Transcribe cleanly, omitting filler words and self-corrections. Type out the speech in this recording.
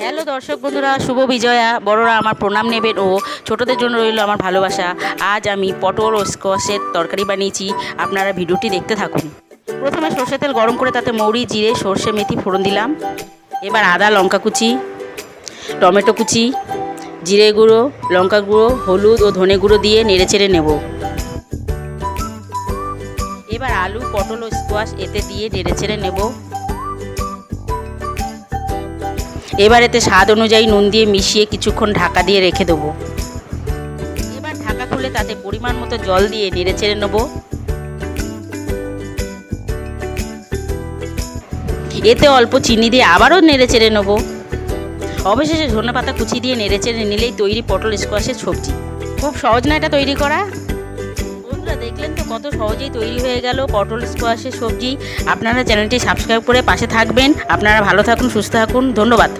Hello দর্শক বন্ধুরা, শুভ বিজয়া। বড়রা আমার প্রণাম নেবেন ও ছোটদের জন্য রইল আমার ভালোবাসা। আজ আমি পটল ও স্কোয়াশের তরকারি বানিয়েছি, আপনারা ভিডিওটি দেখতে থাকুন। প্রথমে সর্ষের তেল গরম করে তাতে মৌরি, জিরে, সর্ষে, মেথি ফোড়ন দিলাম। এবার আদা, লঙ্কা কুচি, টমেটো কুচি, জিরে গুঁড়ো, লঙ্কা গুঁড়ো, হলুদ ও ধনে গুঁড়ো দিয়ে নেড়েচেড়ে নেব। এবার আলু, পটল ও স্কোয়াশ এতে দিয়ে নেড়েচেড়ে নেব। এবার এতে স্বাদ অনুযায়ী নুন দিয়ে মিশিয়ে কিছুক্ষণ ঢাকা দিয়ে রেখে দেবো। এবার ঢাকা খুলে তাতে পরিমাণ মতো জল দিয়ে নেড়েচেড়ে নেব। এতে অল্প চিনি দিয়ে আবারও নেড়েচেড়ে নেব। অবশেষে ধনেপাতা কুচি দিয়ে নেড়েচেড়ে নিলেই তৈরি পটল স্কোয়াশের সবজি। খুব সহজ না এটা তৈরি করা? বন্ধুরা দেখলেন তো কত সহজেই তৈরি হয়ে গেল পটল স্কোয়াশের সবজি। আপনারা চ্যানেলটি সাবস্ক্রাইব করে পাশে থাকবেন। আপনারা ভালো থাকুন, সুস্থ থাকুন। ধন্যবাদ।